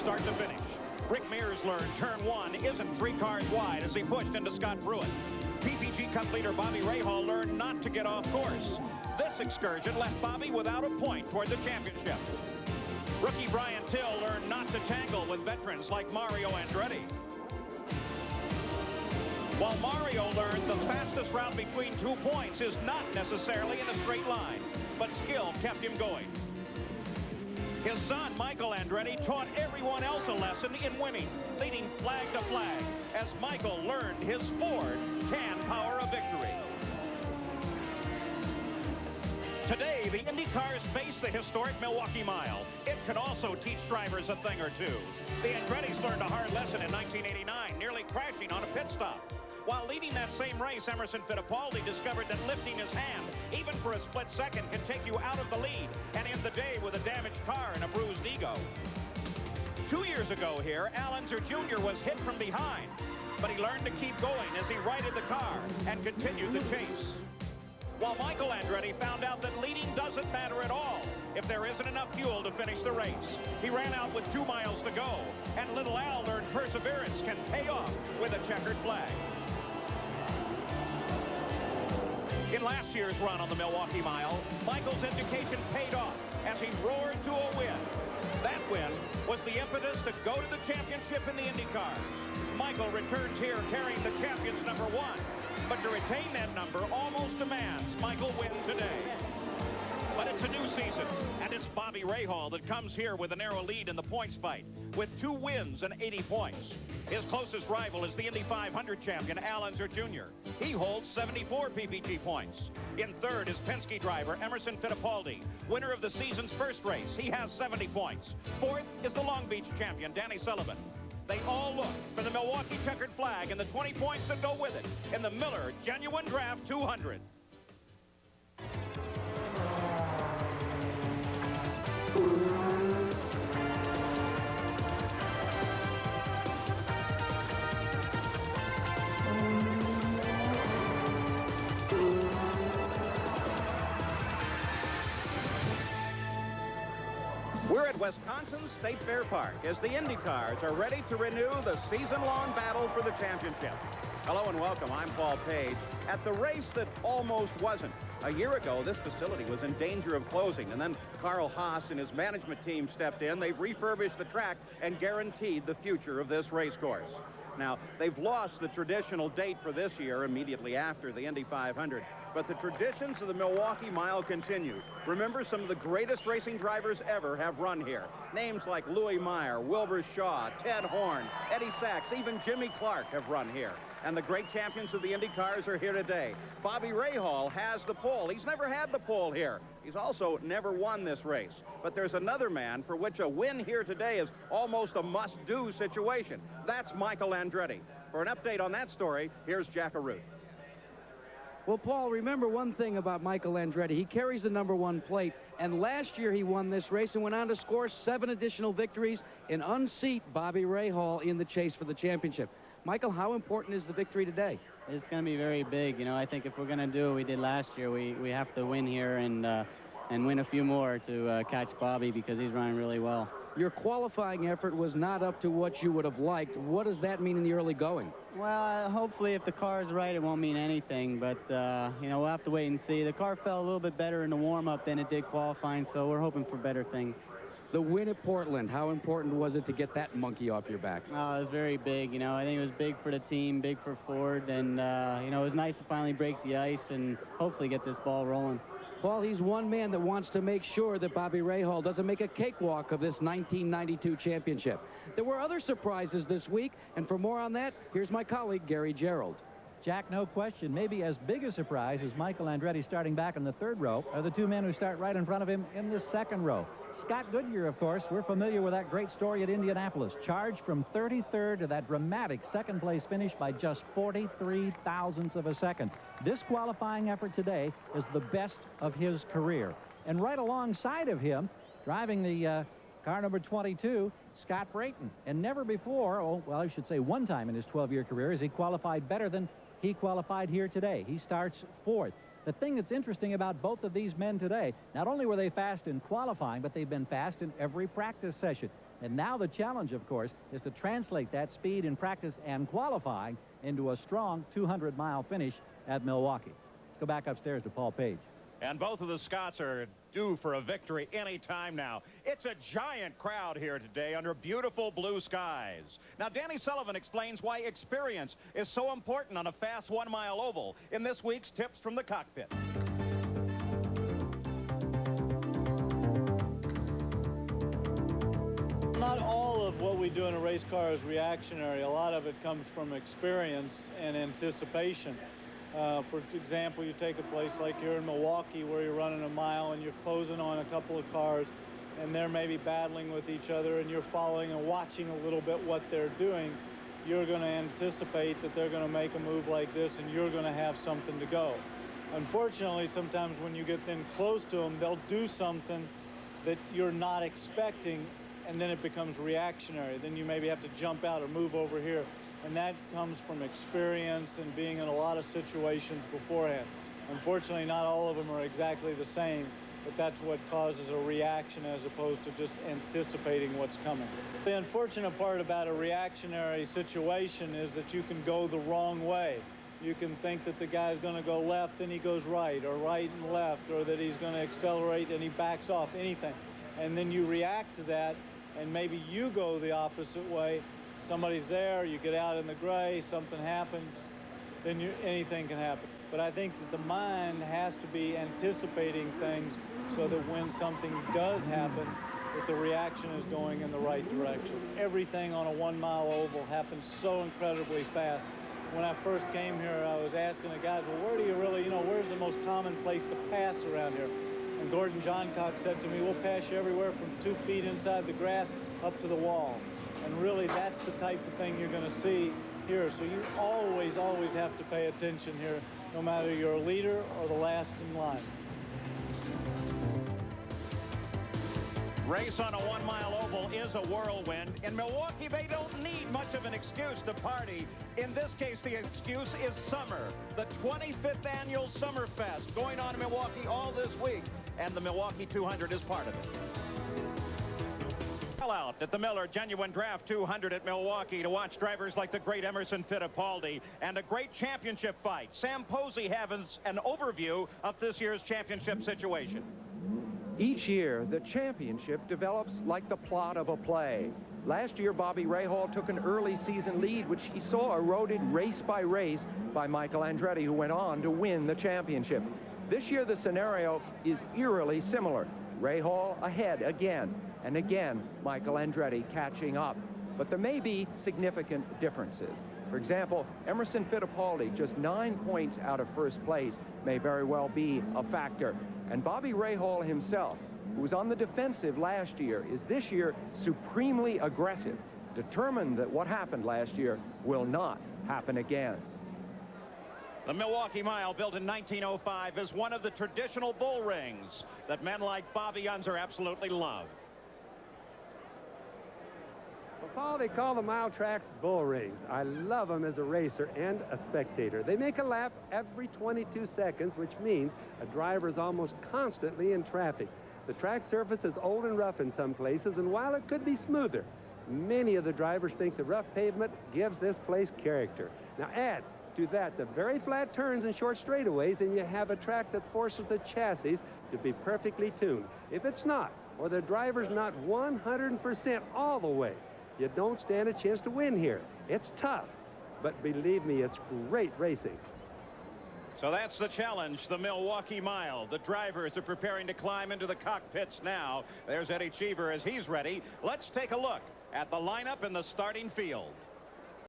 start to finish. Rick Mears learned turn 1 isn't 3 cars wide as he pushed into Scott Pruitt. PPG Cup leader Bobby Rahal learned not to get off course. This excursion left Bobby without a point toward the championship. Rookie Brian Till learned not to tangle with veterans like Mario Andretti. While Mario learned the fastest route between 2 points is not necessarily in a straight line, but skill kept him going. His son, Michael Andretti, taught everyone else a lesson in winning, leading flag to flag, as Michael learned his Ford can power a victory. Today, the Indy cars face the historic Milwaukee Mile. It can also teach drivers a thing or two. The Andrettis learned a hard lesson in 1989, nearly crashing on a pit stop. While leading that same race, Emerson Fittipaldi discovered that lifting his hand, even for a split second, can take you out of the lead and end the day with a damaged car and a bruised ego. 2 years ago here, Al Unser Jr. was hit from behind, but he learned to keep going as he righted the car and continued the chase. While Michael Andretti found out that leading doesn't matter at all if there isn't enough fuel to finish the race. He ran out with 2 miles to go, and little Al learned perseverance can pay off with a checkered flag. In last year's run on the Milwaukee Mile, Michael's education paid off as he roared to a win. That win was the impetus to go to the championship in the IndyCar. Michael returns here carrying the champion's number 1. But to retain that number almost demands Michael win today. But it's a new season, and it's Bobby Rahal that comes here with a narrow lead in the points fight, with 2 wins and 80 points. His closest rival is the Indy 500 champion, Al Unser Jr. He holds 74 PPG points. In third is Penske driver Emerson Fittipaldi, winner of the season's first race. He has 70 points. Fourth is the Long Beach champion, Danny Sullivan. They all look for the Milwaukee checkered flag and the 20 points that go with it in the Miller Genuine Draft 200. We're at Wisconsin's State Fair Park as the Indy cars are ready to renew the season-long battle for the championship. Hello and welcome. I'm Paul Page. At the race that almost wasn't. A year ago, this facility was in danger of closing, and then Carl Haas and his management team stepped in. They've refurbished the track and guaranteed the future of this race course. Now, they've lost the traditional date for this year immediately after the Indy 500. But the traditions of the Milwaukee Mile continue. Remember, some of the greatest racing drivers ever have run here. Names like Louis Meyer, Wilbur Shaw, Ted Horn, Eddie Sachs, even Jimmy Clark have run here. And the great champions of the Indy cars are here today. Bobby Rahal has the pole. He's never had the pole here. He's also never won this race. But there's another man for which a win here today is almost a must-do situation. That's Michael Andretti. For an update on that story, here's Jack Arute. Well, Paul, remember one thing about Michael Andretti. He carries the number 1 plate, and last year he won this race and went on to score 7 additional victories and unseat Bobby Rahal in the chase for the championship. Michael, how important is the victory today? It's going to be very big. You know, I think if we're going to do what we did last year, we have to win here and win a few more to catch Bobby because he's running really well. Your qualifying effort was not up to what you would have liked. What does that mean in the early going? Well, hopefully if the car is right, it won't mean anything. But, you know, we'll have to wait and see. The car fell a little bit better in the warm-up than it did qualifying, so we're hoping for better things. The win at Portland, how important was it to get that monkey off your back? Oh, it was very big. You know, I think it was big for the team, big for Ford. And, you know, it was nice to finally break the ice and hopefully get this ball rolling. Paul, he's one man that wants to make sure that Bobby Rahal doesn't make a cakewalk of this 1992 championship. There were other surprises this week, and for more on that, here's my colleague, Gary Gerald. Jack, no question, maybe as big a surprise as Michael Andretti starting back in the 3rd row are the 2 men who start right in front of him in the 2nd row. Scott Goodyear, of course, we're familiar with that great story at Indianapolis. Charged from 33rd to that dramatic 2nd place finish by just 43 thousandths of a second. This qualifying effort today is the best of his career. And right alongside of him, driving the car number 22, Scott Brayton. And never before, oh, well, I should say one time in his 12-year career, has he qualified better than he qualified here today. He starts 4th. The thing that's interesting about both of these men today, not only were they fast in qualifying, but they've been fast in every practice session. And now the challenge, of course, is to translate that speed in practice and qualifying into a strong 200-mile finish at Milwaukee. Let's go back upstairs to Paul Page. And both of the Scots are due for a victory any time now. It's a giant crowd here today under beautiful blue skies. Now, Danny Sullivan explains why experience is so important on a fast 1-mile oval in this week's Tips from the Cockpit. Not all of what we do in a race car is reactionary. A lot of it comes from experience and anticipation. For example, you take a place like here in Milwaukee where you're running a mile and you're closing on a couple of cars and they're maybe battling with each other and you're following and watching a little bit what they're doing. You're going to anticipate that they're going to make a move like this and you're going to have something to go. Unfortunately, sometimes when you get then close to them, they'll do something that you're not expecting, and then it becomes reactionary. Then you maybe have to jump out or move over here. And that comes from experience and being in a lot of situations beforehand. Unfortunately, not all of them are exactly the same, but that's what causes a reaction as opposed to just anticipating what's coming. The unfortunate part about a reactionary situation is that you can go the wrong way. You can think that the guy's going to go left and he goes right, or right and left, or that he's going to accelerate and he backs off, anything. And then you react to that, and maybe you go the opposite way. Somebody's there, you get out in the gray, something happens, then anything can happen. But I think that the mind has to be anticipating things so that when something does happen, that the reaction is going in the right direction. Everything on a 1-mile oval happens so incredibly fast. When I first came here, I was asking the guys, well, where do you really, where's the most common place to pass around here? And Gordon Johncock said to me, we'll pass you everywhere from 2 feet inside the grass up to the wall. And really, that's the type of thing you're going to see here. So you always, always have to pay attention here, no matter you're a leader or the last in line. Race on a 1-mile oval is a whirlwind. In Milwaukee, they don't need much of an excuse to party. In this case, the excuse is summer. The 25th annual Summerfest going on in Milwaukee all this week, and the Milwaukee 200 is part of it. Out at the Miller Genuine Draft 200 at Milwaukee to watch drivers like the great Emerson Fittipaldi and a great championship fight. Sam Posey has an overview of this year's championship situation. Each year, the championship develops like the plot of a play. Last year, Bobby Rahal took an early season lead, which he saw eroded race by race by Michael Andretti, who went on to win the championship. This year, the scenario is eerily similar. Rahal ahead again, and again, Michael Andretti catching up. But there may be significant differences. For example, Emerson Fittipaldi, just 9 points out of first place, may very well be a factor. And Bobby Rahal himself, who was on the defensive last year, is this year supremely aggressive, determined that what happened last year will not happen again. The Milwaukee Mile, built in 1905, is one of the traditional bull rings that men like Bobby Unser absolutely love. Well, Paul, they call the mile tracks bull rings. I love them as a racer and a spectator. They make a lap every 22 seconds, which means a driver is almost constantly in traffic. The track surface is old and rough in some places, and while it could be smoother, many of the drivers think the rough pavement gives this place character. Now add to that the very flat turns and short straightaways, and you have a track that forces the chassis to be perfectly tuned. If it's not, or the driver's not 100% all the way, you don't stand a chance to win here. It's tough, but believe me, it's great racing. So that's the challenge, the Milwaukee Mile. The drivers are preparing to climb into the cockpits now. There's Eddie Cheever as he's ready. Let's take a look at the lineup in the starting field.